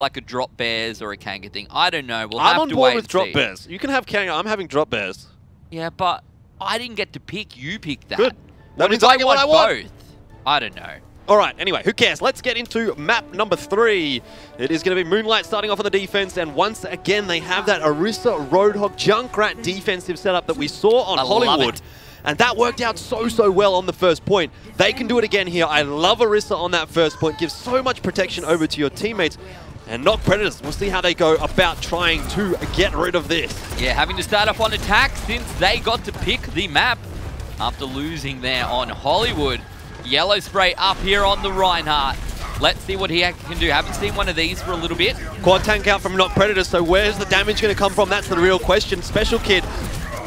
like a drop bears or a Kanga thing. I don't know. We'll I'm have on to board wait with and drop see. bears. You can have Kanga. I'm having drop bears. Yeah, but I didn't get to pick. You picked that. Good. That What means if I get what I want. both? I don't know. All right, anyway, who cares? Let's get into map number 3. It is going to be Moonlight starting off on the defense, and once again, they have that Orisa Roadhog Junkrat defensive setup that we saw on Hollywood. And that worked out so well on the first point. They can do it again here. I love Orisa on that first point. Gives so much protection over to your teammates. And NoC Predators, we'll see how they go about trying to get rid of this. Yeah, having to start off on attack since they got to pick the map after losing there on Hollywood. Yellow spray up here on the Reinhardt. Let's see what he can do. Haven't seen one of these for a little bit. Quad tank out from NoC Predators, so where's the damage going to come from? That's the real question. Special Kid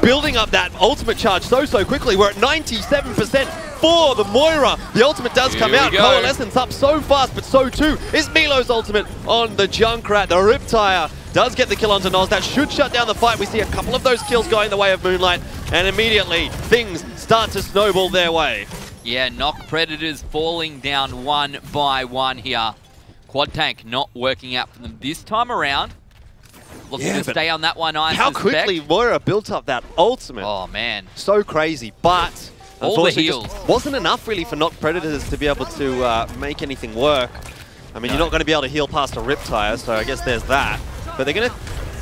building up that ultimate charge so quickly. We're at 97% for the Moira. The ultimate does come out. Coalescence up so fast, but so too is Milo's ultimate on the Junkrat. The Riptire does get the kill onto NoC. That should shut down the fight. We see a couple of those kills going the way of Moonlight, and immediately things start to snowball their way. Yeah, NoC Predators falling down one by one here. Quad tank not working out for them this time around. Looking to stay on that one, I How suspect. quickly Moira built up that ultimate. Oh, man. So crazy, but all the heals just wasn't enough really for NoC Predators to be able to make anything work. I mean, you're not going to be able to heal past a Riptire, so I guess there's that. But they're going to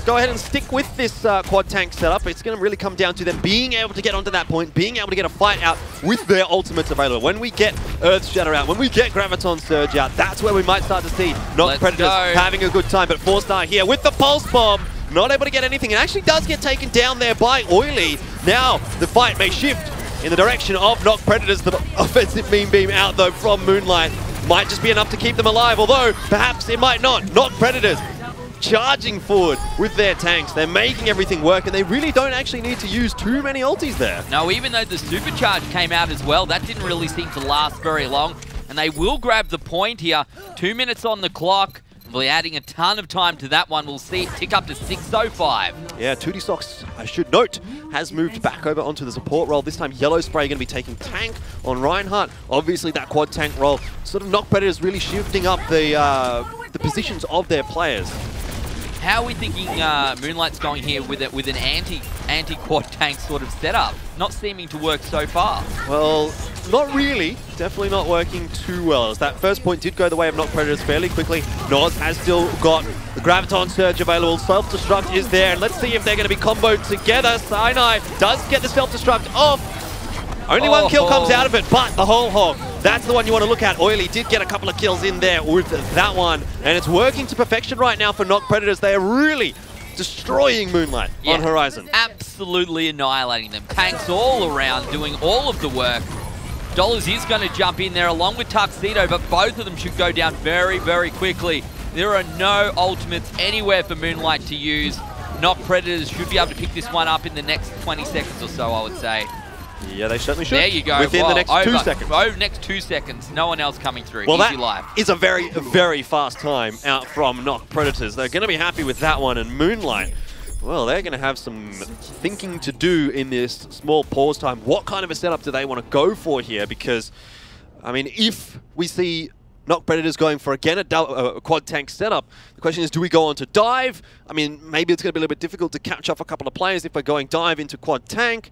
go ahead and stick with this quad tank setup. It's going to really come down to them being able to get onto that point, being able to get a fight out with their ultimates available. When we get Earth Shatter out, when we get Graviton Surge out, that's where we might start to see NoC Predators having a good time. But 4-star here with the Pulse Bomb, not able to get anything. It actually does get taken down there by Oily. Now the fight may shift in the direction of NoC Predators. The offensive Mean Beam out though from Moonlight might just be enough to keep them alive, although perhaps it might not. NoC Predators charging forward with their tanks. They're making everything work, and they really don't actually need to use too many ultis there. No, even though the supercharge came out as well, that didn't really seem to last very long. And they will grab the point here. 2 minutes on the clock. We'll be adding a ton of time to that one. We'll see it tick up to 6:05. Yeah, 2D Socks, I should note, has moved back over onto the support role. This time, Yellow Spray going to be taking tank on Reinhardt. Obviously, that quad tank role sort of NoC Predators really shifting up the positions of their players. How are we thinking Moonlight's going here with an anti-quad tank sort of setup? Not seeming to work so far. Well, not really. Definitely not working too well. As that first point did go the way of NoC Predators fairly quickly. NoC has still got the Graviton Surge available. Self-destruct is there. And let's see if they're going to be comboed together. Sinai does get the self-destruct off. Only one kill comes out of it, but the whole hog, that's the one you want to look at. Oily did get a couple of kills in there with that one, and it's working to perfection right now for NoC Predators. They are really destroying Moonlight on Horizon. Absolutely annihilating them. Tanks all around, doing all of the work. Dollars is going to jump in there along with Tuxedo, but both of them should go down very quickly. There are no ultimates anywhere for Moonlight to use. NoC Predators should be able to pick this one up in the next 20 seconds or so, I would say. Yeah, they certainly should. There you go. Within the next 2 seconds. Oh, next 2 seconds. No one else coming through. Well, Easy life. Is a very fast time out from NoC Predators. They're going to be happy with that one. And Moonlight, well, they're going to have some thinking to do in this small pause time. What kind of a setup do they want to go for here? Because, I mean, if we see NoC Predators going for, again, a quad tank setup, the question is, do we go on to dive? I mean, maybe it's going to be a little bit difficult to catch off a couple of players if we're going dive into quad tank.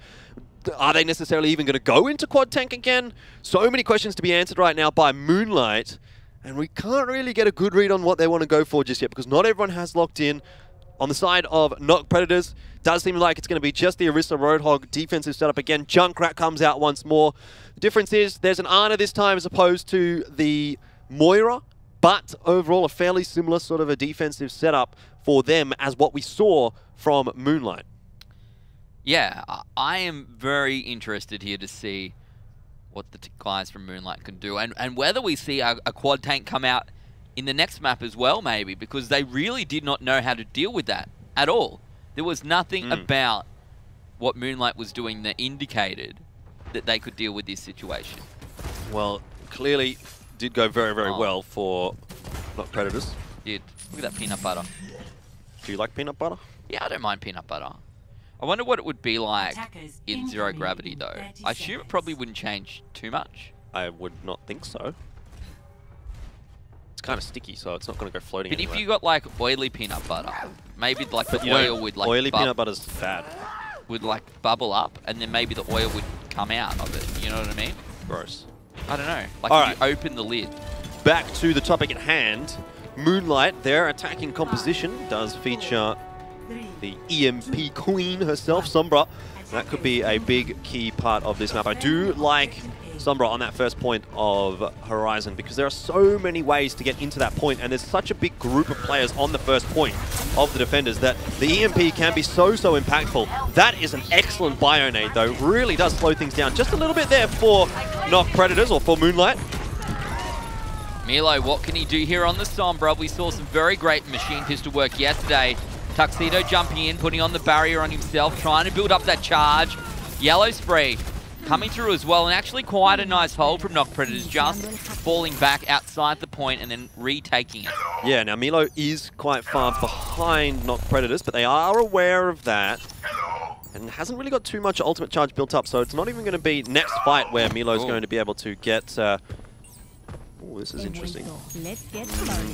Are they necessarily even going to go into quad tank again? So many questions to be answered right now by Moonlight, and we can't really get a good read on what they want to go for just yet, because not everyone has locked in. On the side of NoC Predators, does seem like it's going to be just the Orisa Roadhog defensive setup again. Junkrat comes out once more. The difference is there's an Ana this time as opposed to the Moira, but overall a fairly similar sort of a defensive setup for them as what we saw from Moonlight. Yeah, I am very interested here to see what the guys from Moonlight can do, and whether we see a quad tank come out in the next map as well, maybe, because they really did not know how to deal with that at all. There was nothing about what Moonlight was doing that indicated that they could deal with this situation. Well, clearly did go very well for NoC Predators. Did. Look at that peanut butter. Do you like peanut butter? Yeah, I don't mind peanut butter. I wonder what it would be like in zero gravity, though. I assume it probably wouldn't change too much. I would not think so. It's kind of sticky, so it's not going to go floating But anywhere. if you got like oily peanut butter, maybe like the oil would like oily peanut butter's bad. Would like bubble up, and then maybe the oil would come out of it. You know what I mean? Gross. I don't know. Like All if you open the lid. Back to the topic at hand. Moonlight, their attacking composition does feature the EMP queen herself, Sombra. That could be a big key part of this map. I do like Sombra on that first point of Horizon because there are so many ways to get into that point, and there's such a big group of players on the first point of the defenders that the EMP can be so impactful. That is an excellent Bionade though. Really does slow things down just a little bit there for NoC Predators, or for Moonlight. Milo, what can he do here on the Sombra? We saw some very great machine pistol work yesterday. Tuxedo jumping in, putting on the barrier on himself, trying to build up that charge. Yellow Spree coming through as well, and actually quite a nice hold from NoC Predators, just falling back outside the point and then retaking it. Yeah, now Milo is quite far behind NoC Predators, but they are aware of that. And hasn't really got too much ultimate charge built up, so it's not even going to be next fight where Milo's going to be able to get... oh, this is interesting.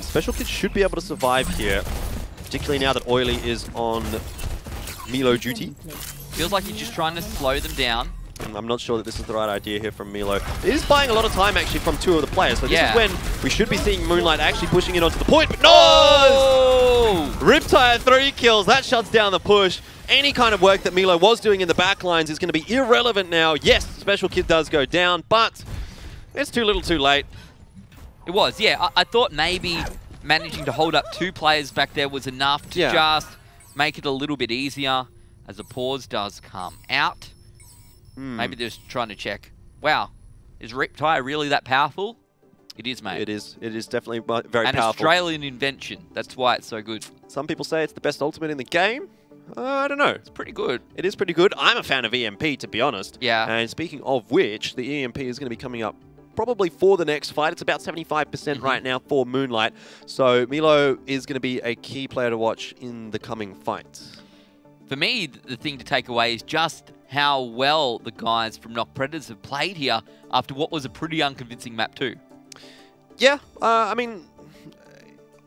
Special Kids should be able to survive here, particularly now that Oily is on Milo duty. Feels like he's just trying to slow them down. I'm not sure that this is the right idea here from Milo. It is buying a lot of time actually from two of the players, so this is when we should be seeing Moonlight actually pushing it onto the point, but no! Oh! Riptire 3 kills, that shuts down the push. Any kind of work that Milo was doing in the back lines is going to be irrelevant now. Yes, Special Kid does go down, but it's too little too late. It was, yeah. I thought maybe managing to hold up two players back there was enough to just make it a little bit easier as the pause does come out. Maybe they're just trying to check, wow, is Riptire really that powerful? It is, mate. It is. It is definitely very An powerful. Australian invention. That's why it's so good. Some people say it's the best ultimate in the game. I don't know. It's pretty good. It is pretty good. I'm a fan of EMP, to be honest. Yeah. And speaking of which, the EMP is going to be coming up probably for the next fight. It's about 75% right now for Moonlight. So Milo is going to be a key player to watch in the coming fights. For me, the thing to take away is just how well the guys from NoC Predators have played here after what was a pretty unconvincing map too. Yeah, I mean,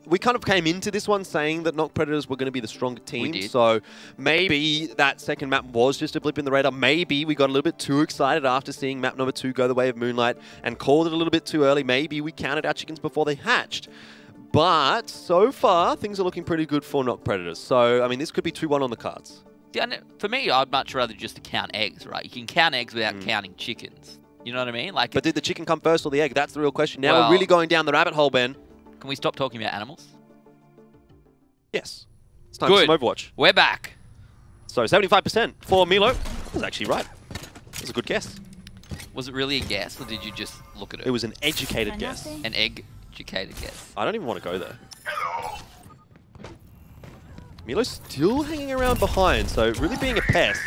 we kind of came into this one saying that NoC Predators were going to be the stronger team. We did. So maybe that second map was just a blip in the radar. Maybe we got a little bit too excited after seeing map number 2 go the way of Moonlight and called it a little bit too early. Maybe we counted our chickens before they hatched. But so far, things are looking pretty good for NoC Predators. So, I mean, this could be 2-1 on the cards. Yeah, for me, I'd much rather just count eggs, right? You can count eggs without counting chickens. You know what I mean? Like, but did the chicken come first or the egg? That's the real question. Now we're really going down the rabbit hole, Ben. Can we stop talking about animals? Yes. It's time for some Overwatch. We're back. So 75% for Milo. That was actually right. That was a good guess. Was it really a guess, or did you just look at it? It was an educated guess. An egg-educated guess. I don't even want to go there. Milo's still hanging around behind, so really being a pest.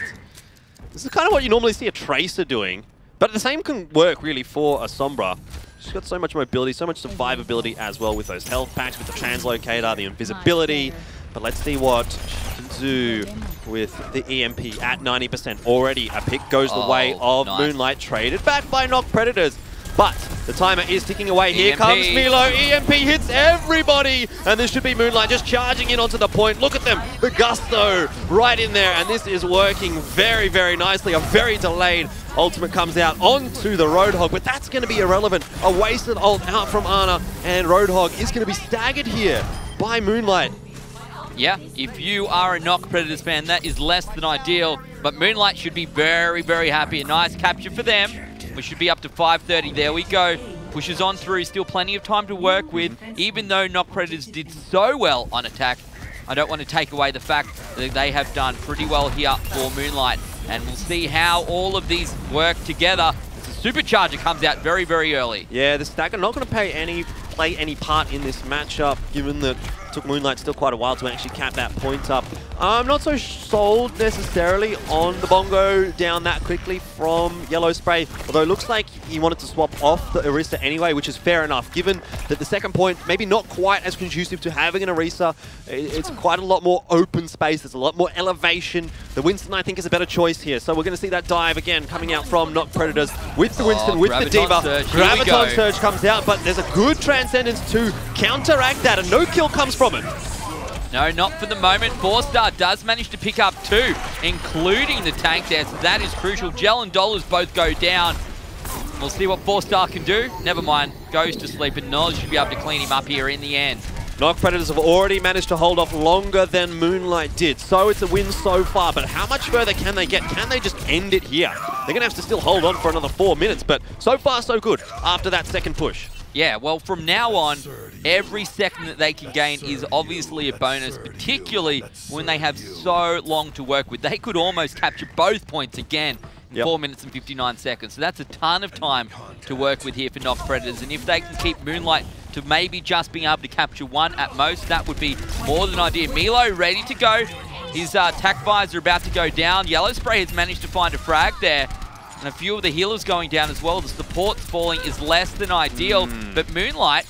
This is kind of what you normally see a Tracer doing, but the same can work really for a Sombra. She's got so much mobility, so much survivability as well with those health packs, with the translocator, the invisibility. But let's see what she can do with the EMP at 90%. Already a pick goes the way of Moonlight, traded back by NoC Predators. But the timer is ticking away. Here comes Milo. EMP hits everybody. And this should be Moonlight just charging in onto the point. Look at them. The gusto right in there. And this is working very, very nicely. A very delayed ultimate comes out onto the Roadhog. But that's going to be irrelevant. A wasted ult out from Ana. And Roadhog is going to be staggered here by Moonlight. Yeah, if you are a NoC Predators fan, that is less than ideal. But Moonlight should be very, very happy. A nice capture for them. We should be up to 530. There we go. Pushes on through. Still plenty of time to work with. Even though NoC Predators did so well on attack, I don't want to take away the fact that they have done pretty well here for Moonlight. And we'll see how all of these work together. The Supercharger comes out very, very early. Yeah, the Stagger not going to play any part in this matchup, given that it took Moonlight still quite a while to actually cap that point up. I'm not so sold necessarily on the Bongo down that quickly from Yellow Spray, although it looks like he wanted to swap off the Orisa anyway, which is fair enough, given that the second point maybe not quite as conducive to having an Orisa. It's quite a lot more open space, there's a lot more elevation. The Winston, I think, is a better choice here, so we're going to see that dive again coming out from NoC Predators with the Winston, with the Diva. Surge. Graviton Surge comes out, but there's a good Transcendence to counteract that, and no kill comes from it. No, not for the moment. 4-Star does manage to pick up 2, including the tank there, so that is crucial. Gel and Dollars both go down. We'll see what 4-Star can do. Never mind, goes to sleep, and NoC should be able to clean him up here in the end. NoC Predators have already managed to hold off longer than Moonlight did, so it's a win so far, but how much further can they get? Can they just end it here? They're going to have to still hold on for another 4 minutes, but so far so good after that second push. Yeah, well, from now on, every second that they can gain is obviously a bonus, particularly when they have so long to work with. They could almost capture both points again in 4 minutes and 59 seconds. So that's a ton of time to work with here for NoC Predators. And if they can keep Moonlight to maybe just being able to capture 1 at most, that would be more than ideal. Milo ready to go. His tac visor about to go down. Yellow Spray has managed to find a frag there. And a few of the healers going down as well. The support's falling is less than ideal. But Moonlight,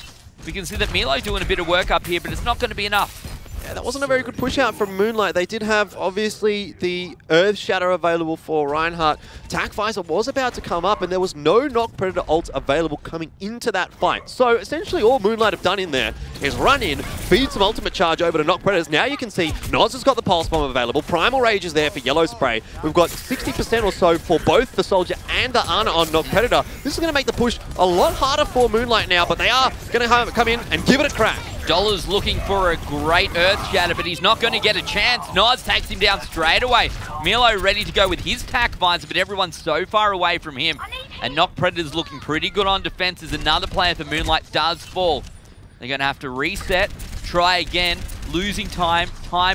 we can see that Milo doing a bit of work up here, but it's not going to be enough. Yeah, that wasn't a very good push out from Moonlight. They did have, obviously, the Earth Shatter available for Reinhardt. Tac Visor was about to come up, and there was no NoC Predator ult available coming into that fight. So, essentially, all Moonlight have done in there is run in, feed some ultimate charge over to NoC Predators. Now you can see NoC has got the Pulse Bomb available. Primal Rage is there for Yellow Spray. We've got 60% or so for both the Soldier and the Ana on NoC Predator. This is going to make the push a lot harder for Moonlight now, but they are going to come in and give it a crack. Dollars looking for a great Earth Shatter, but he's not going to get a chance. NoC takes him down straight away. Milo ready to go with his tac visor, but everyone's so far away from him. And NoC Predators looking pretty good on defense as another player for Moonlight does fall. They're going to have to reset, try again, losing time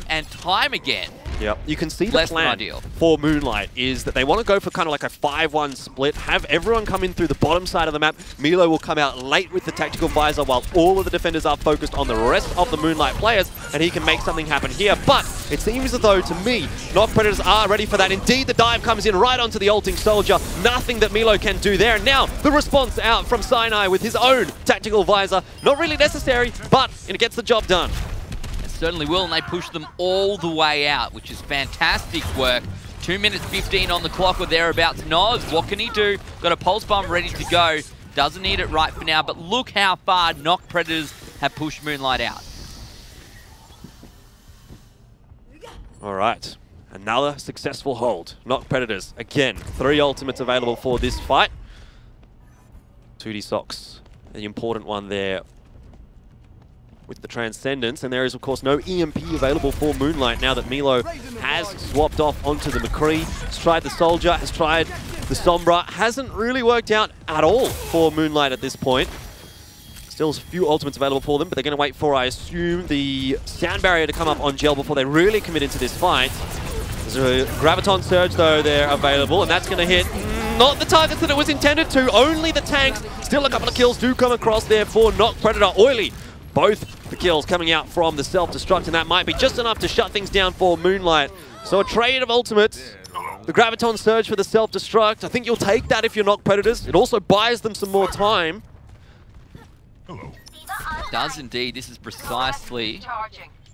and time again. Yep, you can see the plan for Moonlight is that they want to go for kind of like a 5-1 split, have everyone come in through the bottom side of the map. Milo will come out late with the tactical visor while all of the defenders are focused on the rest of the Moonlight players, and he can make something happen here. But it seems as though, to me, NoC Predators are ready for that. Indeed, the dive comes in right onto the ulting Soldier. Nothing that Milo can do there. And now the response out from Sinai with his own tactical visor. Not really necessary, but it gets the job done. Certainly will, and they push them all the way out, which is fantastic work. 2 minutes 15 on the clock or thereabouts. NoC, what can he do? Got a Pulse Bomb ready to go. Doesn't need it right for now, but look how far NoC Predators have pushed Moonlight out. All right, another successful hold. NoC Predators, again, 3 ultimates available for this fight. 2D Socks, the important one there with the Transcendence, and there is of course no EMP available for Moonlight now that Milo has swapped off onto the McCree. Has tried the Soldier, has tried the Sombra, hasn't really worked out at all for Moonlight at this point. Still a few ultimates available for them, but they're going to wait for, I assume, the Sound Barrier to come up on Gel before they really commit into this fight. There's a Graviton Surge though there available, and that's going to hit not the targets that it was intended to, only the tanks. Still a couple of kills do come across there for NoC Predator. Oily. Both the kills coming out from the self-destruct, and that might be just enough to shut things down for Moonlight. So a trade of ultimates. The Graviton Surge for the self-destruct. I think you'll take that if you're NoC Predators. It also buys them some more time. It does indeed. This is precisely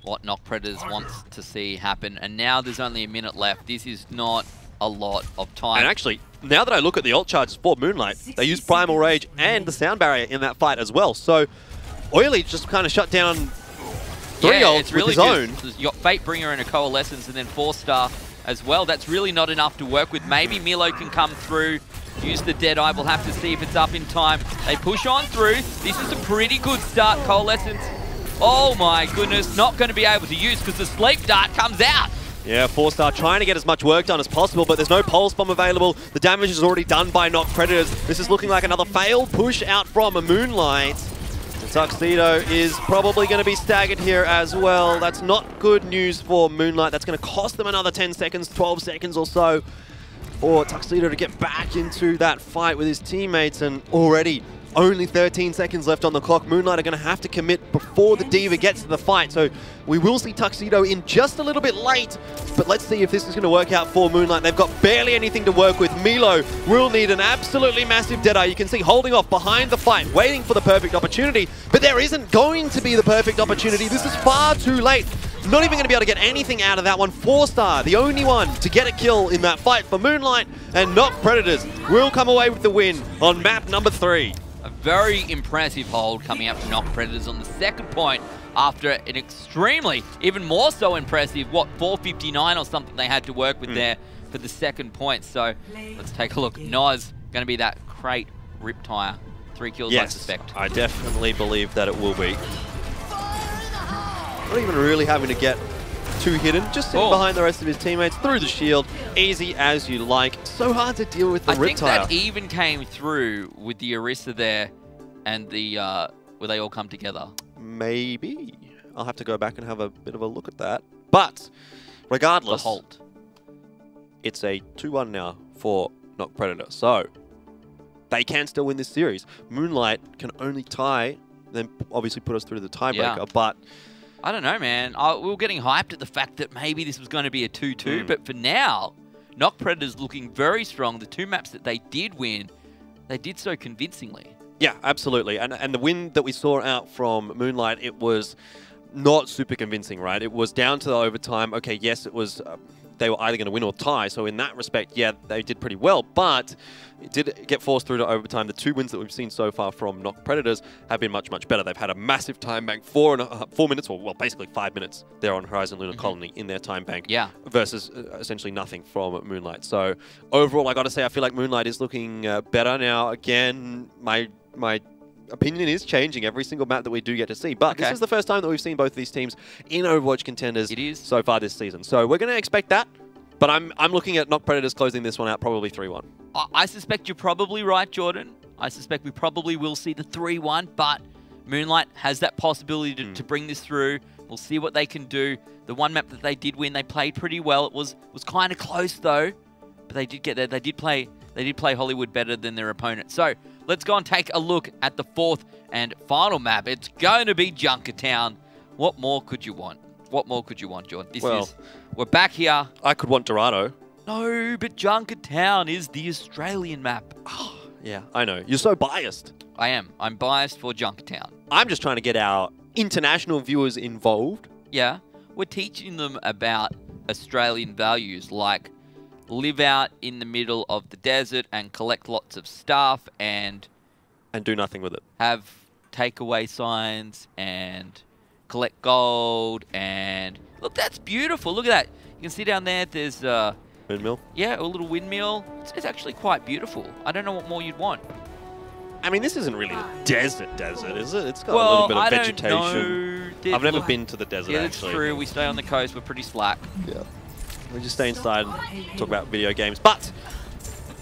what NoC Predators wants to see happen. And now there's only a minute left. This is not a lot of time. And actually, now that I look at the ult charges for Moonlight, they use Primal Rage and the Sound Barrier in that fight as well. So Oily just kind of shut down 3 ults with his own. You got Fatebringer and a Coalescence, and then 4-Star as well. That's really not enough to work with. Maybe Milo can come through, use the Deadeye. We'll have to see if it's up in time. They push on through. This is a pretty good start. Coalescence, oh my goodness, not going to be able to use because the Sleep Dart comes out. Yeah, 4-Star trying to get as much work done as possible, but there's no Pulse Bomb available. The damage is already done by NoC Predators. This is looking like another failed push out from a Moonlight. Tuxedo is probably going to be staggered here as well. That's not good news for Moonlight. That's going to cost them another 10 seconds, 12 seconds or so for Tuxedo to get back into that fight with his teammates, and already only 13 seconds left on the clock. Moonlight are going to have to commit before the Diva gets to the fight, so we will see Tuxedo in just a little bit late, but let's see if this is going to work out for Moonlight. They've got barely anything to work with. Milo will need an absolutely massive Deadeye. You can see holding off behind the fight, waiting for the perfect opportunity, but there isn't going to be the perfect opportunity. This is far too late. Not even going to be able to get anything out of that one. 4-Star, the only one to get a kill in that fight for Moonlight, and NoC Predators will come away with the win on map number 3. A Very impressive hold coming out from NoC Predators on the second point after an extremely, even more so impressive, 459 or something they had to work with there for the second point. So let's take a look. NoC going to be that crate Riptire. 3 kills, yes, I suspect. I definitely believe that it will be. Not even really having to get too hidden, just sitting behind the rest of his teammates through the shield, easy as you like. So hard to deal with the Riptire. I think that even came through with the Orisa there and the where they all come together. Maybe. I'll have to go back and have a bit of a look at that. But regardless, the Holt. It's a 2-1 now for NoC Predator. So they can still win this series. Moonlight can only tie, then obviously put us through the tiebreaker, but I don't know, man. We were getting hyped at the fact that maybe this was going to be a 2-2, but for now, NoC Predators looking very strong. The 2 maps that they did win, they did so convincingly. Yeah, absolutely. And the win that we saw out from Moonlight, it was not super convincing, right? It was down to the overtime. Okay, yes, it was they were either going to win or tie. So in that respect, yeah, they did pretty well, but it did get forced through to overtime. The 2 wins that we've seen so far from NoC Predators have been much, much better. They've had a massive time bank, 4 minutes, or well, basically 5 minutes there on Horizon Lunar Colony in their time bank, versus essentially nothing from Moonlight. So overall, I got to say, I feel like Moonlight is looking better now. Again, my opinion is changing every single map that we do get to see. But this is the first time that we've seen both these teams in Overwatch Contenders so far this season. So we're going to expect that. But I'm looking at NoC Predators closing this one out probably 3-1. I suspect you're probably right, Jordan. I suspect we probably will see the 3-1, but Moonlight has that possibility to bring this through. We'll see what they can do. The one map that they did win, they played pretty well. It was kind of close though, but they did get there. They did play Hollywood better than their opponent. So let's go and take a look at the 4th and final map. It's going to be Junkertown. What more could you want? What more could you want, Jordan? We're back here. I could want Dorado. No, but Junkertown is the Australian map. Oh, yeah, I know. You're so biased. I am. I'm biased for Junkertown. I'm just trying to get our international viewers involved. Yeah. We're teaching them about Australian values, like live out in the middle of the desert and collect lots of stuff and do nothing with it. Have takeaway signs and collect gold and look, that's beautiful. Look at that. You can see down there. There's windmill. Yeah, a little windmill. It's actually quite beautiful. I don't know what more you'd want. I mean, this isn't really a desert, is it? It's got a little bit of vegetation. I've never been to the desert, actually. That's true. We stay on the coast. We're pretty slack. Yeah. We just stay inside and talk about video games. But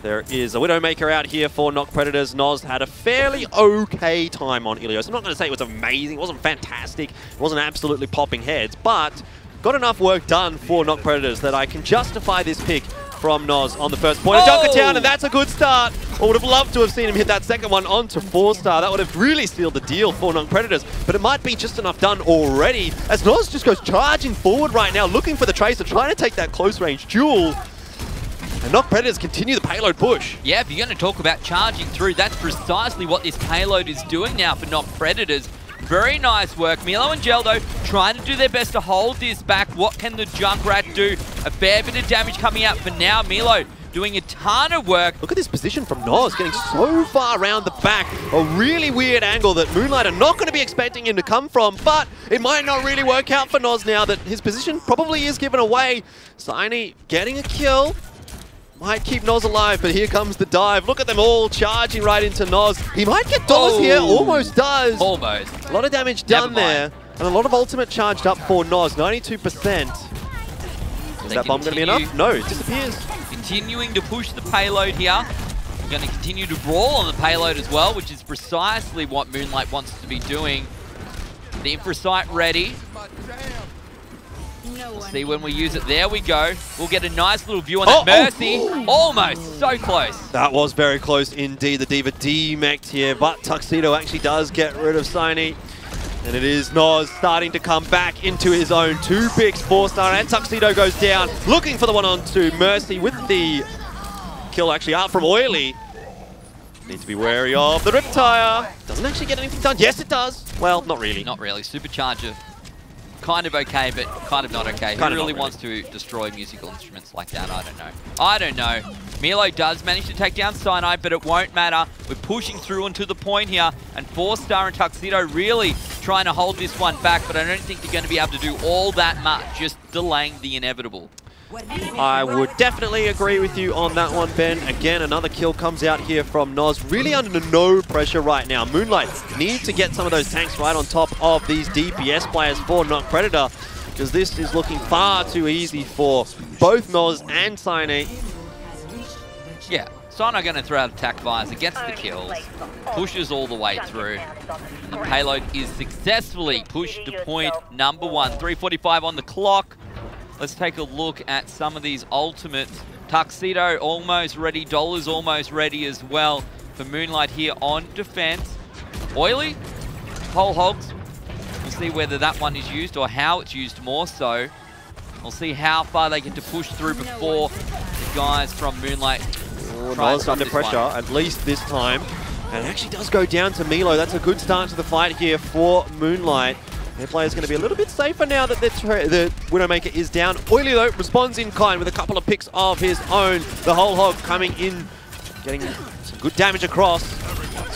there is a Widowmaker out here for NoC Predators. NoC had a fairly okay time on Ilios. I'm not going to say it was amazing. It wasn't fantastic. It wasn't absolutely popping heads. But got enough work done for NoC Predators that I can justify this pick from NoC on the first point of Junkertown, and that's a good start. I would have loved to have seen him hit that second one onto 4-star. That would have really sealed the deal for NoC Predators, but it might be just enough done already as NoC just goes charging forward right now, looking for the Tracer, trying to take that close-range duel. And NoC Predators continue the payload push. Yeah, if you're going to talk about charging through, that's precisely what this payload is doing now for NoC Predators. Very nice work. Milo and Geldo trying to do their best to hold this back. What can the Junkrat do? A fair bit of damage coming out for now. Milo doing a ton of work. Look at this position from NoC, getting so far around the back. A really weird angle that Moonlight are not going to be expecting him to come from, but it might not really work out for NoC now that his position probably is given away. Saini getting a kill. Might keep NoC alive, but here comes the dive. Look at them all charging right into NoC. He might get Dollars here. Almost does. Almost. A lot of damage done there. And a lot of ultimate charged up for NoC. 92%. Is that bomb going to be enough? No, it disappears. Continuing to push the payload here. We're going to continue to brawl on the payload as well, which is precisely what Moonlight wants to be doing. The infra site ready. We'll see when we use it. There we go. We'll get a nice little view on that Mercy. Almost. So close. That was very close indeed. The Diva demeched here, but Tuxedo actually does get rid of Saini. And it is NoC starting to come back into his own. 2 picks, 4-star, and Tuxedo goes down. Looking for the one on 2. Mercy with the kill actually out from Oily. Need to be wary of the Riptire. Doesn't actually get anything done. Yes, it does. Well, not really. Not really. Supercharger kind of okay, but kind of not okay. Who really wants to destroy musical instruments like that? I don't know. I don't know. Milo does manage to take down Cyanide, but it won't matter. We're pushing through onto the point here, and 4-Star and Tuxedo really trying to hold this one back, but I don't think they're going to be able to do all that much, just delaying the inevitable. I would definitely agree with you on that one, Ben. Again, another kill comes out here from NoC. Really under no pressure right now. Moonlight needs to get some of those tanks right on top of these DPS players for NoC Predator, because this is looking far too easy for both NoC and Cyanide. Yeah, Cyanide going to throw out attack fires, gets the kills, pushes all the way through, and the payload is successfully pushed to point number 1. 3:45 on the clock. Let's take a look at some of these ultimates. Tuxedo almost ready. Dollar's almost ready as well for Moonlight here on defense. Oily, whole hogs. We'll see whether that one is used or how it's used more so. We'll see how far they get to push through before the guys from Moonlight try and stop under this pressure, one. at least this time. And it actually does go down to Milo. That's a good start to the fight here for Moonlight. Their player's going to be a little bit safer now that the Widowmaker is down. Oily, though, responds in kind with a couple of picks of his own. The whole hog coming in, getting some good damage across.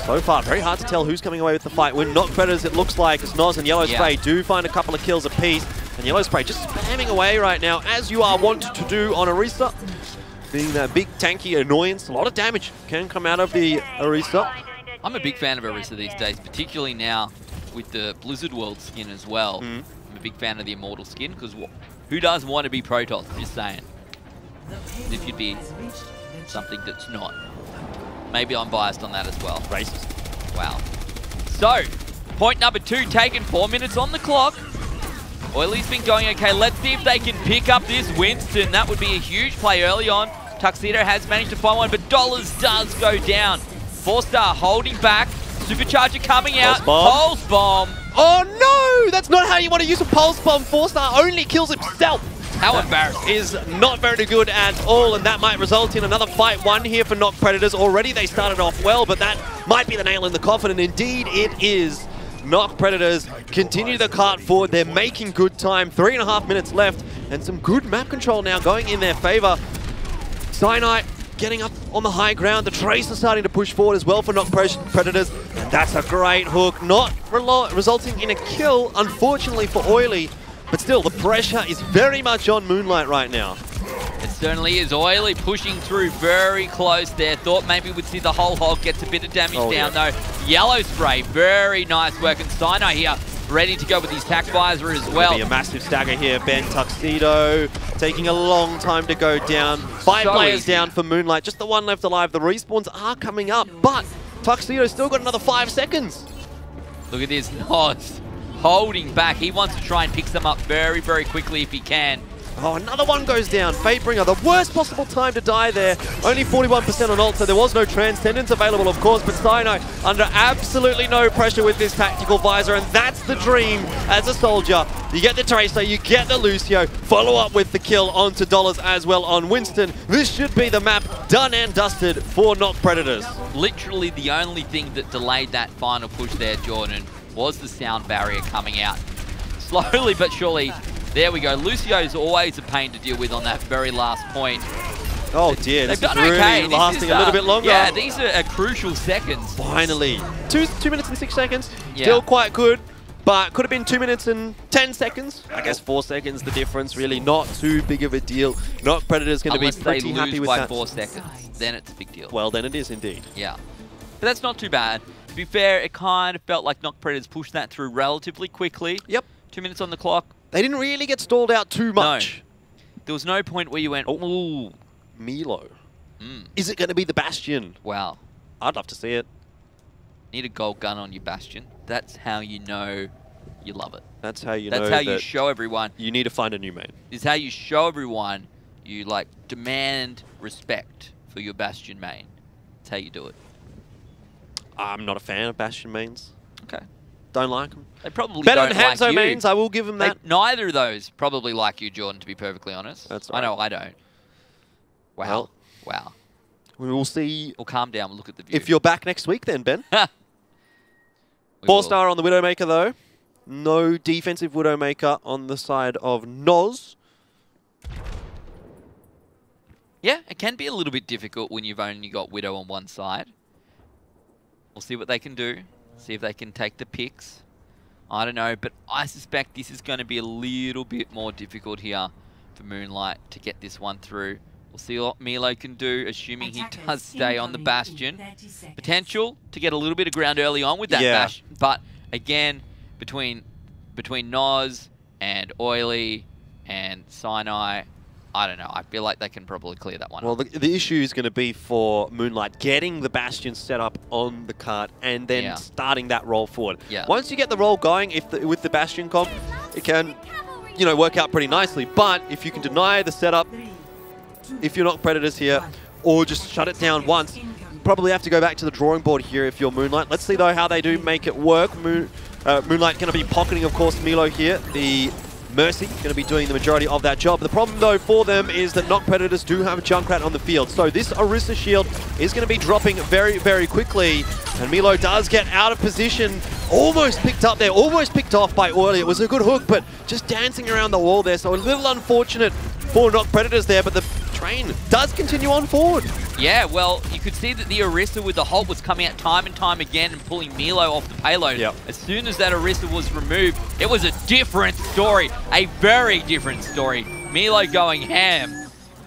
So far, very hard to tell who's coming away with the fight. When NoC Predators, it looks like, as NoC and Yellow Spray do find a couple of kills apiece. And Yellow Spray just spamming away right now, as you are wont to do on Orisa. Being that big, tanky annoyance, a lot of damage can come out of the Orisa. I'm a big fan of Orisa these days, particularly now with the Blizzard World skin as well. I'm a big fan of the Immortal skin, because who doesn't want to be Protoss? Just saying. If you'd be something that's not. Maybe I'm biased on that as well. Racist. Wow. So, point number 2 taken, 4 minutes on the clock. Oily's been going okay. Let's see if they can pick up this Winston. That would be a huge play early on. Tuxedo has managed to find one, but Dollars does go down. 4-Star holding back. Supercharger coming out. Pulse bomb. Oh no! That's not how you want to use a pulse bomb. 4-Star only kills himself. How embarrassing. Is not very good at all, and that might result in another fight won here for NoC Predators. Already they started off well, but that might be the nail in the coffin, and indeed it is. NoC Predators continue the cart forward. They're making good time. 3.5 minutes left, and some good map control now going in their favor. Cyanide getting up on the high ground. The Trace are starting to push forward as well for NoC Predators. And that's a great hook. Not resulting in a kill, unfortunately, for Oily. But still, the pressure is very much on Moonlight right now. It certainly is. Oily pushing through very close there. Thought maybe we'd see the whole hog gets a bit of damage down, though. Yellow Spray, very nice work. And Sinai here, ready to go with his tack visor as well. Be a massive stagger here. Ben Tuxedo taking a long time to go down. 5 players down for Moonlight. Just the one left alive. The respawns are coming up, but Tuxedo's still got another 5 seconds. Look at this. NoC holding back. He wants to try and pick them up very, very quickly if he can. Oh, another one goes down. Fatebringer, the worst possible time to die there. Only 41% on ult, so there was no Transcendence available, of course, but Sinai under absolutely no pressure with this tactical visor, and that's the dream as a soldier. You get the Tracer, you get the Lucio, follow up with the kill onto Dollars as well on Winston. This should be the map done and dusted for NoC Predators. Literally the only thing that delayed that final push there, Jordan, was the sound barrier coming out. Slowly but surely, there we go. Lucio's always a pain to deal with on that very last point. Oh dear, They've this done is really okay. lasting a little bit longer. Yeah, these are crucial seconds. Finally. 2 minutes and 6 seconds. Yeah. Still quite good, but could have been 2 minutes and 10 seconds. I guess 4 seconds the difference, really not too big of a deal. NoC Predators going to be pretty happy with that. Unless they lose by 4 seconds, then it's a big deal. Well, then it is indeed. Yeah. But that's not too bad. To be fair, it kind of felt like NoC Predators pushed that through relatively quickly. Yep. 2 minutes on the clock. They didn't really get stalled out too much. No. There was no point where you went, ooh. Milo. Is it going to be the Bastion? Wow. I'd love to see it. Need a gold gun on your Bastion. That's how you know you love it. That's how you know That's how you show everyone. You need to find a new main. Is how you show everyone you like demand respect for your Bastion main. That's how you do it. I'm not a fan of Bastion mains. Okay. Don't like them. They probably better don't than like Hanzo you. mains, I will give them that. Neither of those probably like you, Jordan, to be perfectly honest. That's right. I know I don't. Wow. Well, wow. We will see. Well, calm down. We'll look at the view. If you're back next week then, Ben. We 4-star on the Widowmaker, though. No defensive Widowmaker on the side of NoC. Yeah, it can be a little bit difficult when you've only got Widow on one side. We'll see what they can do. See if they can take the picks. I don't know, but I suspect this is going to be a little bit more difficult here for Moonlight to get this one through. We'll see what Milo can do, assuming he does stay on the Bastion. Potential to get a little bit of ground early on with that Bastion, but again, between NoC and Oily and Sinai, I don't know. I feel like they can probably clear that one. Well, the issue is going to be for Moonlight getting the Bastion set up on the cart and then starting that roll forward. Yeah. Once you get the roll going, with the Bastion comp, it can, you know, work out pretty nicely. But if you can deny the setup, if you're not Predators here, or just shut it down once, you probably have to go back to the drawing board here if you're Moonlight. Let's see though how they do make it work. Moonlight going to be pocketing, of course, Milo here. The Mercy going to be doing the majority of that job. The problem, though, for them is that NoC Predators do have a Junkrat on the field. So this Orisa shield is going to be dropping very, very quickly. And Milo does get out of position. Almost picked up there. Almost picked off by Oily. It was a good hook, but just dancing around the wall there. So a little unfortunate for NoC Predators there, but the train does continue on forward. Yeah, well, you could see that the Orisa with the Holt was coming out time and time again and pulling Milo off the payload. Yep. As soon as that Orisa was removed, it was a different story. A very different story. Milo going ham.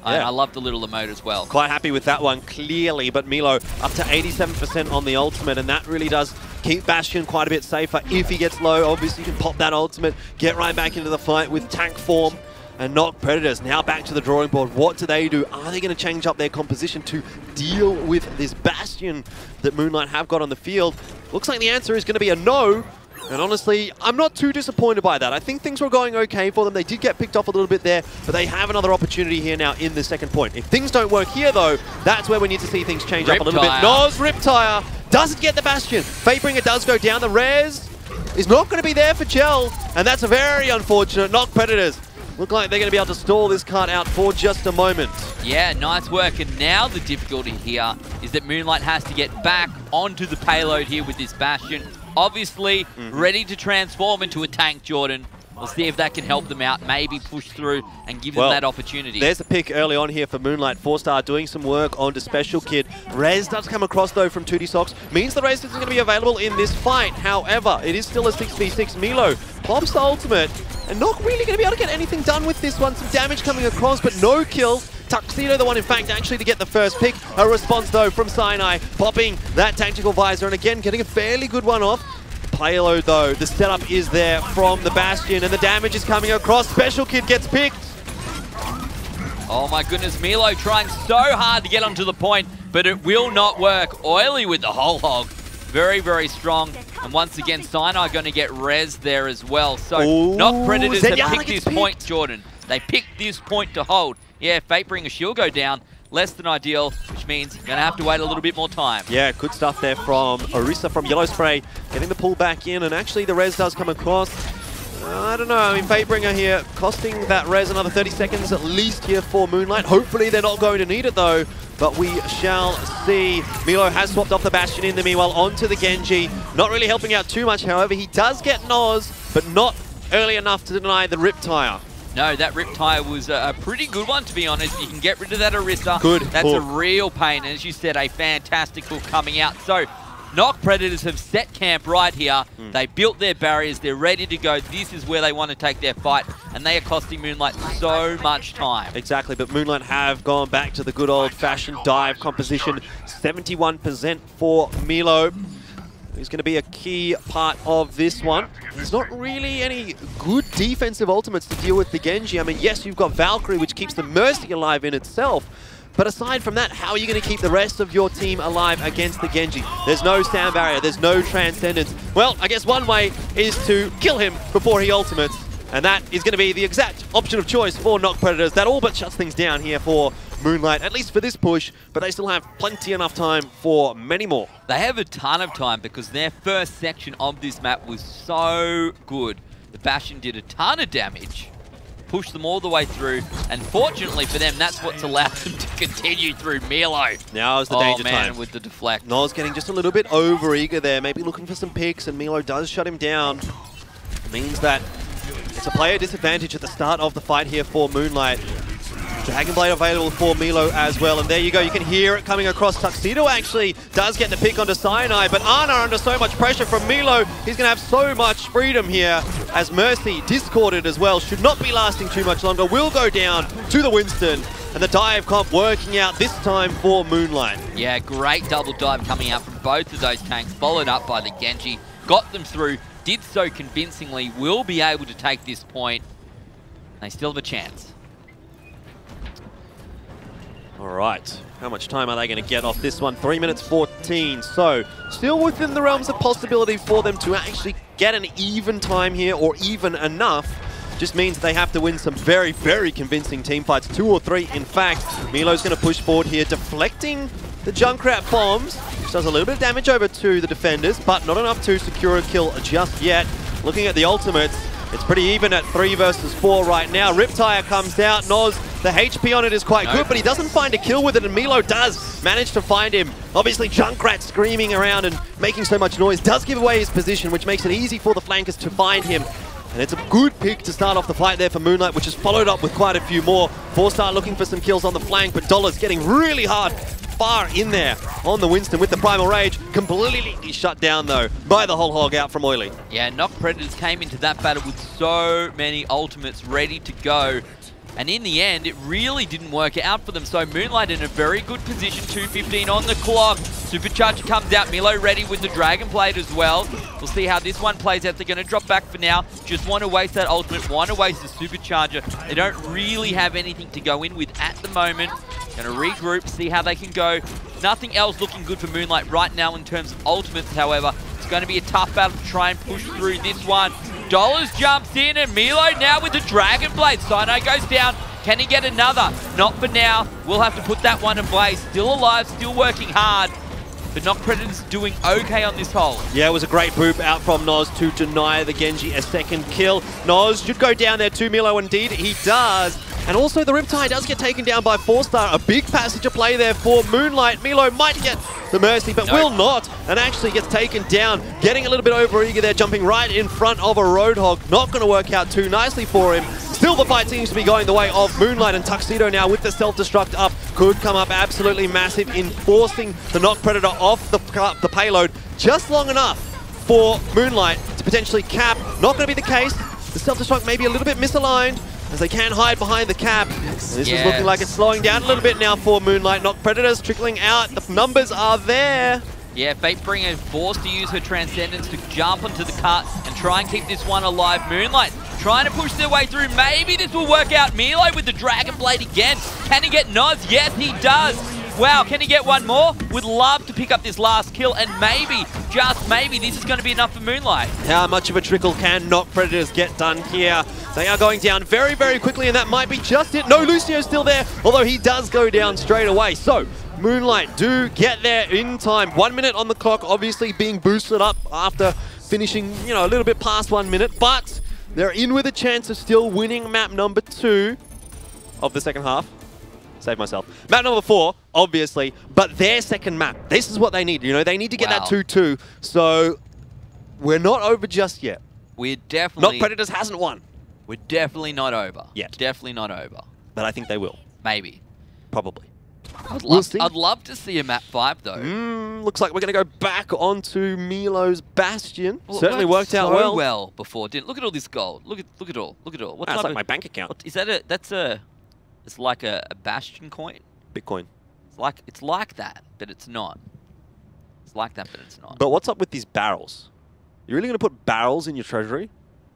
And I love the little emote as well. Quite happy with that one, clearly, but Milo up to 87% on the ultimate, and that really does keep Bastion quite a bit safer. If he gets low, obviously you can pop that ultimate, get right back into the fight with tank form. And NoC Predators now back to the drawing board. What do? Are they going to change up their composition to deal with this Bastion that Moonlight have got on the field? Looks like the answer is going to be a no. And honestly, I'm not too disappointed by that. I think things were going okay for them. They did get picked off a little bit there, but they have another opportunity here now in the second point. If things don't work here, though, that's where we need to see things change up a little bit. NoC Riptire doesn't get the Bastion. Fatebringer does go down. The res is not going to be there for Gel, and that's very unfortunate. NoC Predators look like they're going to be able to stall this cart out for just a moment. Yeah, nice work. And now the difficulty here is that Moonlight has to get back onto the payload here with this Bastion. Obviously, ready to transform into a tank, Jordan. We'll see if that can help them out, maybe push through and give them that opportunity. There's a pick early on here for Moonlight. 4-star doing some work onto Special Kid. Res does come across, though, from 2D Socks. Means the Res isn't going to be available in this fight. However, it is still a 6v6. Milo pops the ultimate. And not really going to be able to get anything done with this one. Some damage coming across, but no kill. Tuxedo the one, in fact, actually to get the first pick. A response, though, from Sinai, popping that tactical visor. And again, getting a fairly good one off. Payload, though, the setup is there from the Bastion, and the damage is coming across. Special Kid gets picked. Oh my goodness, Milo trying so hard to get onto the point, but it will not work. Oily with the whole hog. Very, very strong. And once again, Sinai going to get res there as well. So NoC Predators have picked this point, Jordan. They picked this point to hold. Yeah, Fatebringer shield go down. Less than ideal, which means you're going to have to wait a little bit more time. Yeah, good stuff there from Orisa from Yellow Spray, getting the pull back in, and actually the res does come across. I don't know, I mean, Fatebringer here costing that res another 30 seconds at least here for Moonlight. Hopefully they're not going to need it though, but we shall see. Milo has swapped off the Bastion in the meanwhile onto the Genji. Not really helping out too much, however, he does get NoC, but not early enough to deny the Riptire. No, that Riptire was a pretty good one, to be honest. You can get rid of that Orisa. Good. That's a real pain. And as you said, a fantastic hook coming out. So, NoC Predators have set camp right here. They built their barriers. They're ready to go. This is where they want to take their fight. And they are costing Moonlight so much time. Exactly, but Moonlight have gone back to the good old-fashioned dive composition. 71% for Milo. He's going to be a key part of this one. There's not really any good defensive ultimates to deal with the Genji. I mean, yes, you've got Valkyrie, which keeps the Mercy alive in itself. But aside from that, how are you going to keep the rest of your team alive against the Genji? There's no sound barrier. There's no transcendence. Well, I guess one way is to kill him before he ultimates. And that is going to be the exact option of choice for NoC Predators. That all but shuts things down here for Moonlight, at least for this push, but they still have plenty enough time for many more. They have a ton of time because their first section of this map was so good. The Bastion did a ton of damage, pushed them all the way through, and fortunately for them, that's what's allowed them to continue through Milo. Now is the danger time. With the deflect. NoC's getting just a little bit over-eager there, maybe looking for some picks, and Milo does shut him down. means that it's a player disadvantage at the start of the fight here for Moonlight. Dragon Blade available for Milo as well, and there you go, you can hear it coming across. Tuxedo actually does get the pick onto Cyanide, but Ana under so much pressure from Milo, he's going to have so much freedom here as Mercy, discorded as well, should not be lasting too much longer, will go down to the Winston, and the dive comp working out this time for Moonlight. Yeah, great double dive coming out from both of those tanks, followed up by the Genji, got them through, did so convincingly, will be able to take this point. They still have a chance. All right, how much time are they going to get off this one? 3 minutes 14, so still within the realms of possibility for them to actually get an even time here, or even enough. Just means they have to win some very, very convincing team fights, 2 or 3 in fact. Milo's going to push forward here, deflecting the Junkrat bombs, which does a little bit of damage over to the defenders, but not enough to secure a kill just yet. Looking at the ultimates, it's pretty even at 3 versus 4 right now. Riptire comes out, NoC, the HP on it is quite good, but he doesn't find a kill with it, and Milo does manage to find him. Obviously, Junkrat screaming around and making so much noise does give away his position, which makes it easy for the flankers to find him. And it's a good pick to start off the fight there for Moonlight, which is followed up with quite a few more. 4-star looking for some kills on the flank, but Dollar's getting really hard far in there on the Winston with the Primal Rage. Completely shut down, though, by the whole hog out from Oily. Yeah, NoC Predators came into that battle with so many ultimates ready to go. And in the end, it really didn't work out for them. So Moonlight in a very good position, 2:15 on the clock. Supercharger comes out, Milo ready with the Dragon Blade as well. We'll see how this one plays out. They're going to drop back for now. Just want to waste that ultimate, want to waste the Supercharger. They don't really have anything to go in with at the moment. Going to regroup, see how they can go. Nothing else looking good for Moonlight right now in terms of ultimates, however. It's going to be a tough battle to try and push through this one. Dollars jumps in, and Milo now with the Dragon Blade. Cyanide goes down. Can he get another? Not for now. We'll have to put that one in place. Still alive, still working hard. But NoC Predators doing okay on this hole. Yeah, it was a great boop out from NoC to deny the Genji a second kill. NoC should go down there to Milo, indeed he does. And also the Riptide does get taken down by 4-star. A big passenger play there for Moonlight. Milo might get the Mercy, but will not. And actually gets taken down. Getting a little bit over-eager there, jumping right in front of a Roadhog. Not going to work out too nicely for him. Still the fight seems to be going the way of Moonlight, and Tuxedo now with the self-destruct up could come up absolutely massive in forcing the NoC Predator off the payload just long enough for Moonlight to potentially cap. Not going to be the case. The self-destruct may be a little bit misaligned, as they can hide behind the cap. And this is looking like it's slowing down a little bit now for Moonlight. NoC Predators trickling out. The numbers are there. Yeah, Fatebringer forced to use her Transcendence to jump onto the cart and try and keep this one alive. Moonlight trying to push their way through. Maybe this will work out. Milo with the Dragon Blade again. Can he get NoC? Yes, he does. Wow, can he get one more? Would love to pick up this last kill, and maybe, just maybe, this is going to be enough for Moonlight. How much of a trickle can NoC Predators get done here? They are going down very, very quickly, and that might be just it. No, Lucio's still there, although he does go down straight away. So, Moonlight do get there in time. 1 minute on the clock, obviously being boosted up after finishing, you know, a little bit past 1 minute, but they're in with a chance of still winning map number 2 of the second half. Save myself. Map number 4, obviously, but their second map. This is what they need, you know, they need to get that 2-2. So, we're not over just yet. We're definitely... NoC Predators hasn't won. We're definitely not over. Yet. Definitely not over. But I think they will. Maybe. Probably. I'd love to see a map 5 though. Looks like we're going to go back onto Milo's Bastion. Well, certainly worked out well before. Look at all this gold. Look at all. What That's like my bank account. Is that it's like a Bastion coin? Bitcoin. It's like that, but it's not. It's like that, but it's not. But what's up with these barrels? You really going to put barrels in your treasury?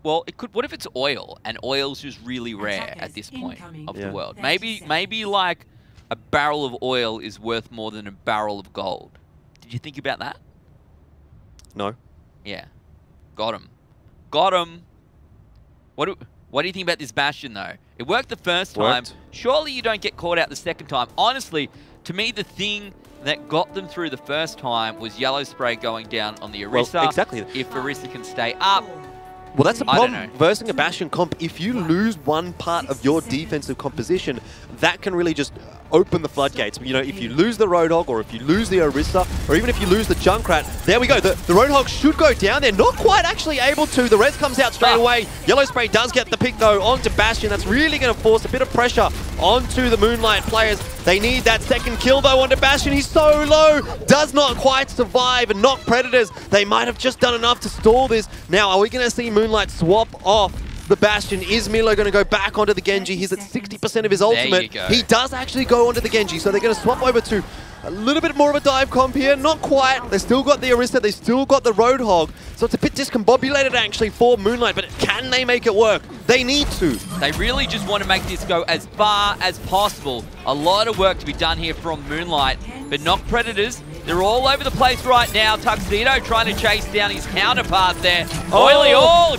Well, it could. What if it's oil, and oil's just really rare at this point of the world? Maybe like a barrel of oil is worth more than a barrel of gold. Did you think about that? No. Yeah. Got him. Got him. What do you think about this Bastion, though? It worked the first time. Surely you don't get caught out the second time. Honestly, to me, the thing that got them through the first time was Yellow Spray going down on the Orisa. Well, exactly. If Orisa can stay up. Well, that's the problem versing a Bastion comp. If you lose one part of your defensive composition, that can really just open the floodgates. You know, if you lose the Roadhog, or if you lose the Orisa, or even if you lose the Junkrat, there we go. The Roadhog should go down there. Not quite actually able to. The res comes out straight away. Yellow Spray does get the pick, though, onto Bastion. That's really going to force a bit of pressure onto the Moonlight players. They need that second kill, though, onto Bastion. He's so low. Does not quite survive. And NoC Predators, they might have just done enough to stall this. Now, are we going to see Moonlight swap off the Bastion? Is Milo going to go back onto the Genji? He's at 60% of his ultimate. He does actually go onto the Genji, so they're going to swap over to a little bit more of a dive comp here. Not quite. They still got the Orisa. They still got the Roadhog. So it's a bit discombobulated, actually, for Moonlight. But can they make it work? They need to. They really just want to make this go as far as possible. A lot of work to be done here from Moonlight. But NoC Predators, they're all over the place right now. Tuxedo trying to chase down his counterpart there. Oily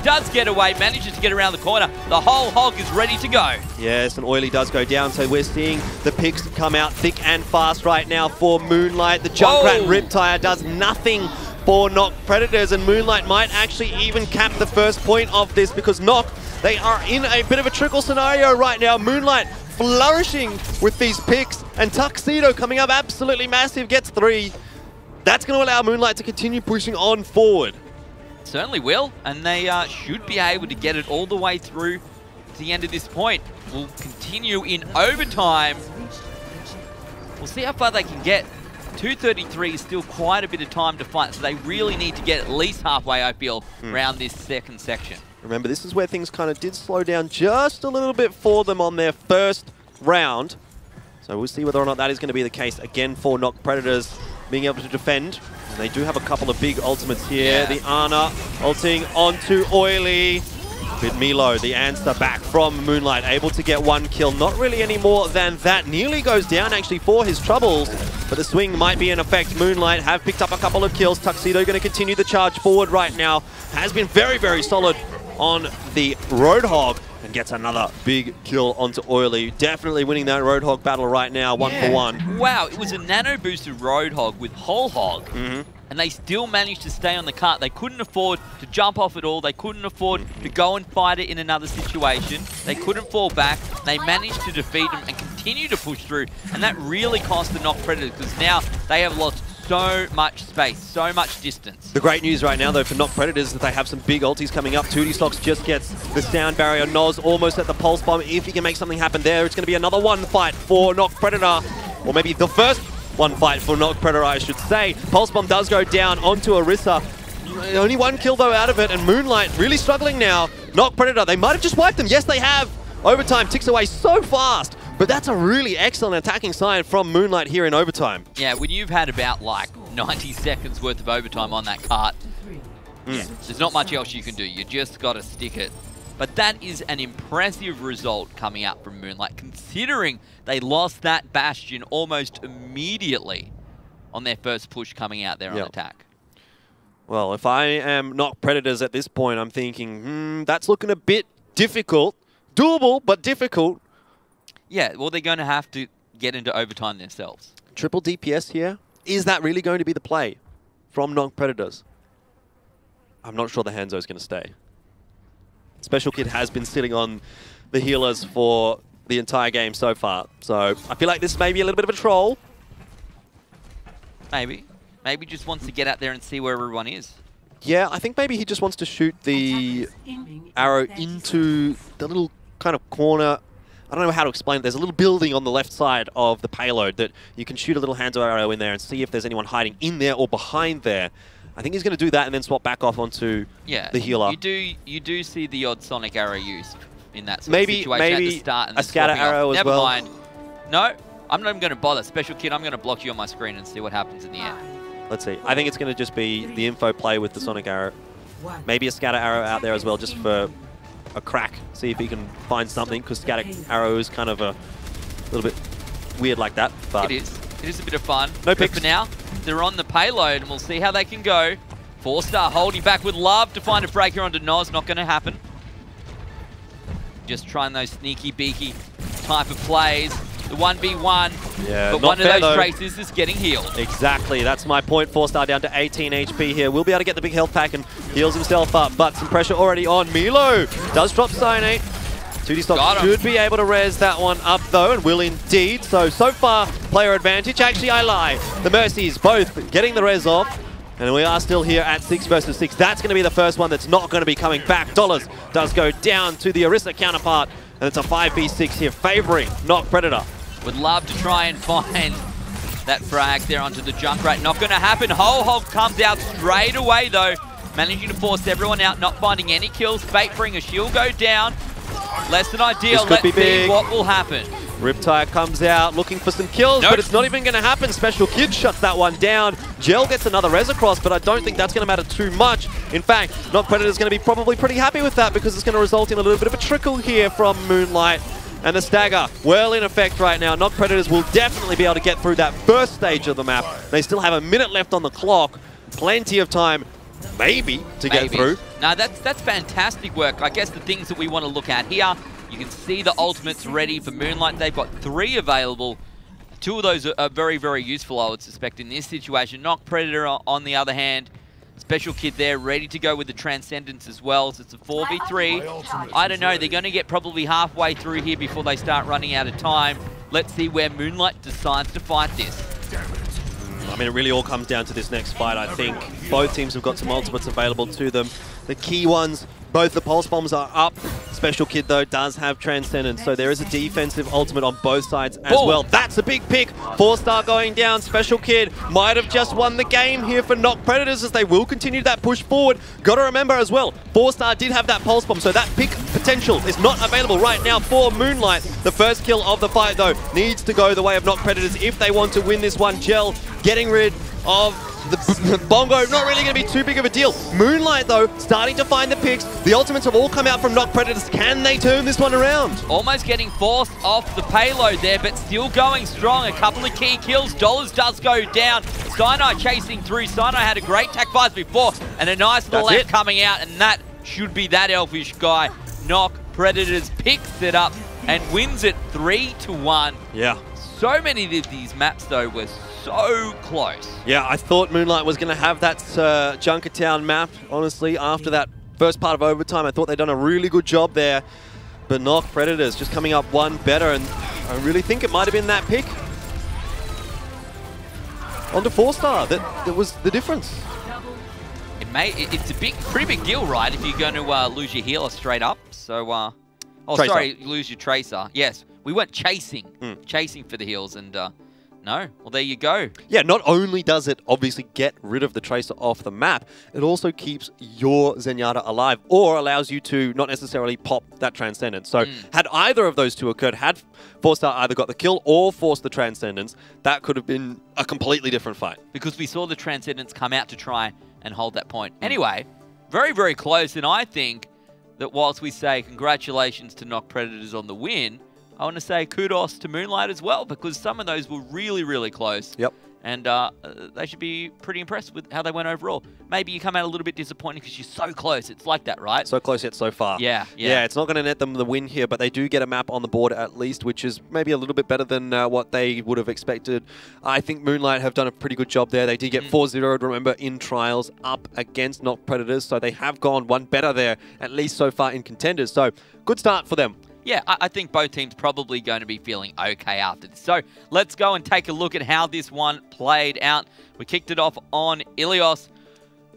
does get away, manages to get around the corner. The whole hog is ready to go. Yes, and Oily does go down, so we're seeing the picks come out thick and fast right now for Moonlight. The Junkrat Riptire does nothing for NoC Predators, and Moonlight might actually even cap the first point of this, because NoC, they are in a bit of a trickle scenario right now. Moonlight flourishing with these picks, and Tuxedo coming up absolutely massive, gets 3. That's going to allow Moonlight to continue pushing on forward. Certainly will, and they should be able to get it all the way through to the end of this point. We'll continue in overtime. We'll see how far they can get. 2:33 is still quite a bit of time to fight, so they really need to get at least halfway, I feel, around this second section. Remember, this is where things kind of did slow down just a little bit for them on their first round. So we'll see whether or not that is going to be the case again for NoC Predators being able to defend. And they do have a couple of big ultimates here. The Ana ulting onto Oily. With Milo, the answer back from Moonlight, able to get 1 kill. Not really any more than that. Nearly goes down actually for his troubles, but the swing might be in effect. Moonlight have picked up a couple of kills. Tuxedo going to continue the charge forward right now. Has been very, very solid on the Roadhog, and gets another big kill onto Oily. Definitely winning that Roadhog battle right now, 1 for 1. Wow, it was a nano-boosted Roadhog with whole hog. And they still managed to stay on the cart. They couldn't afford to jump off at all. They couldn't afford to go and fight it in another situation. They couldn't fall back. They managed to defeat them and continue to push through. And that really cost the NoC Predators, because now they have lost so much space, so much distance. The great news right now, though, for NoC Predators is that they have some big ultis coming up. 2D Stocks just gets the sound barrier. Noz almost at the pulse bomb. If he can make something happen there, it's going to be another one fight for NoC Predator. Or maybe the first one fight for NoC Predator, I should say. Pulse bomb does go down onto Orisa. Only 1 kill, though, out of it. And Moonlight really struggling now. NoC Predator, they might have just wiped them. Yes, they have. Overtime ticks away so fast. But that's a really excellent attacking sign from Moonlight here in overtime. Yeah, when you've had about like 90 seconds worth of overtime on that cart, there's not much else you can do. You just got to stick it. But that is an impressive result coming out from Moonlight, considering they lost that Bastion almost immediately on their first push coming out there on attack. Well, if I am NoC Predators at this point, I'm thinking, that's looking a bit difficult. Doable, but difficult. Yeah, well, they're going to have to get into overtime themselves. Triple DPS here. Is that really going to be the play from NoC Predators? I'm not sure the Hanzo is going to stay. Special Kid has been sitting on the healers for the entire game so far. So I feel like this may be a little bit of a troll. Maybe. Maybe just wants to get out there and see where everyone is. Yeah, I think maybe he just wants to shoot the arrow into the little kind of corner. I don't know how to explain it. There's a little building on the left side of the payload that you can shoot a little Hanzo arrow in there and see if there's anyone hiding in there or behind there. I think he's going to do that and then swap back off onto the healer. You do see the odd Sonic arrow used in that sort of situation maybe at the start. And a scatter arrow as well. Never mind. No, I'm not even going to bother. Special Kid, I'm going to block you on my screen and see what happens in the end. Let's see. I think it's going to just be the info play with the Sonic arrow. Maybe a scatter arrow out there as well, just for a crack. See if he can find something, because scatter arrow is kind of a little bit weird like that. But it is. It is a bit of fun. No picks. But for now, they're on the payload, and we'll see how they can go. 4-star holding back with love to find a breaker onto Noz. Not going to happen. Just trying those sneaky beaky type of plays. The 1v1. Yeah, but one of those traces is getting healed. Exactly. That's my point. 4-star down to 18 HP here. We'll be able to get the big health pack and heals himself up. But some pressure already on. Milo does drop Cyanate. 2D Stock should be able to res that one up though, and will indeed. So far, player advantage. Actually, I lie. The Mercies both getting the res off. And we are still here at 6 versus 6. That's going to be the first one that's not going to be coming back. Dollars does go down to the Orisa counterpart. And it's a 5v6 here, favoring NoC Predator. Would love to try and find that frag there onto the Junkrat. Not going to happen. Whole Hog comes out straight away, though. Managing to force everyone out, not finding any kills. Fatebringer, she'll go down. Less than ideal. Let's see what will happen. Riptide comes out looking for some kills, but it's not even going to happen. Special Kid shuts that one down. Gel gets another res across, but I don't think that's going to matter too much. In fact, NoC Predator's going to be probably pretty happy with that because it's going to result in a little bit of a trickle here from Moonlight. And the stagger, well in effect right now. NoC Predators will definitely be able to get through that first stage of the map. They still have a minute left on the clock. Plenty of time, maybe, to get through. No, that's fantastic work. I guess the things that we want to look at here, you can see the ultimates ready for Moonlight. They've got 3 available. 2 of those are very, very useful, I would suspect, in this situation. NoC Predator, on the other hand, Special Kid there, ready to go with the Transcendence as well. So it's a 4v3. I don't know, they're going to get probably halfway through here before they start running out of time. Let's see where Moonlight decides to fight this. I mean, it really all comes down to this next fight, I think. Both teams have got some ultimates available to them. The key ones, both the Pulse Bombs are up. Special Kid, though, does have Transcendence, so there is a defensive ultimate on both sides as well. That's a big pick. 4-star going down. Special Kid might have just won the game here for NoC Predators as they will continue that push forward. Got to remember as well, 4-star did have that Pulse Bomb, so that pick potential is not available right now for Moonlight. The first kill of the fight, though, needs to go the way of NoC Predators if they want to win this one. Gel getting rid of the Bongo, not really going to be too big of a deal. Moonlight, though, starting to find the picks. The ultimates have all come out from NoC Predators. Can they turn this one around? Almost getting forced off the payload there, but still going strong. A couple of key kills. Dollars does go down. Sinai chasing through. Sinai had a great tac buzz before, and a nice little left coming out, and that should be that Elfishguy. NoC Predators picks it up and wins it 3-1. Yeah. So many of these maps, though, were so close. Yeah, I thought Moonlight was going to have that Junkertown map, honestly, after that first part of overtime. I thought they'd done a really good job there. But NoC Predators just coming up one better, and I really think it might have been that pick. On to 4-star, that was the difference. It's a pretty big deal, right, if you're going to lose your healer straight up. So, sorry, lose your Tracer. Yes, we went chasing for the heals, and no, well, there you go. Yeah, not only does it obviously get rid of the Tracer off the map, it also keeps your Zenyatta alive, or allows you to not necessarily pop that Transcendence. So had either of those two occurred, had 4-star either got the kill or forced the Transcendence, that could have been a completely different fight. Because we saw the Transcendence come out to try and hold that point. Anyway, very, very close, and I think that whilst we say congratulations to NoC Predators on the win, I want to say kudos to Moonlight as well, because some of those were really, really close. Yep. And they should be pretty impressed with how they went overall. Maybe you come out a little bit disappointed because you're so close. It's like that, right? So close yet so far. Yeah. Yeah, it's not going to net them the win here, but they do get a map on the board at least, which is maybe a little bit better than what they would have expected. I think Moonlight have done a pretty good job there. They did get 4-0'd, remember, in Trials up against NoC Predators, so they have gone one better there, at least so far in Contenders. So, good start for them. Yeah, I think both teams probably going to be feeling okay after this. So let's go and take a look at how this one played out. We kicked it off on Ilios.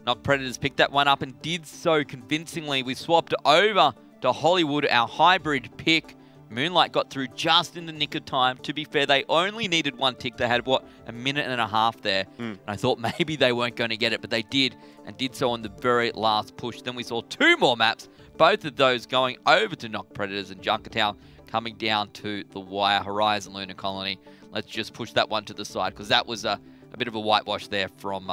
NoC Predators picked that one up and did so convincingly. We swapped over to Hollywood, our hybrid pick. Moonlight got through just in the nick of time. To be fair, they only needed one tick. They had, what, a minute and a half there. And I thought maybe they weren't going to get it, but they did, and did so on the very last push. Then we saw 2 more maps. Both of those going over to NoC Predators, and Junkertown coming down to the wire. Horizon Lunar Colony. Let's just push that one to the side, because that was a bit of a whitewash there from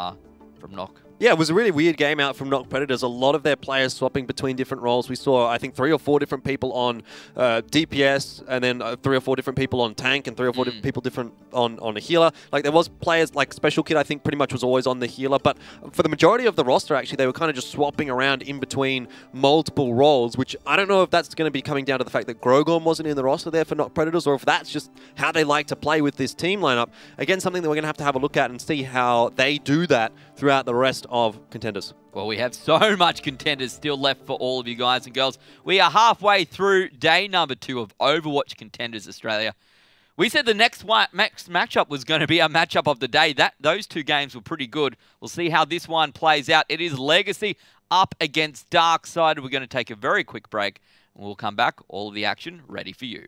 NoC. Yeah, it was a really weird game out from NoC Predators. A lot of their players swapping between different roles. We saw, I think, 3 or 4 different people on DPS, and then 3 or 4 different people on tank, and 3 or 4 different people on a healer. Like, there was players like Special Kid, I think, pretty much was always on the healer. But for the majority of the roster, actually, they were kind of just swapping around in between multiple roles, which I don't know if that's going to be coming down to the fact that Grogorm wasn't in the roster there for NoC Predators, or if that's just how they like to play with this team lineup. Again, something that we're going to have a look at and see how they do that throughout the rest of Contenders? Well, we have so much Contenders still left for all of you guys and girls. We are halfway through day number 2 of Overwatch Contenders Australia. We said the next matchup was going to be our matchup of the day. Those 2 games were pretty good. We'll see how this one plays out. It is Legacy up against Darkside. We're going to take a very quick break, and we'll come back. All of the action ready for you.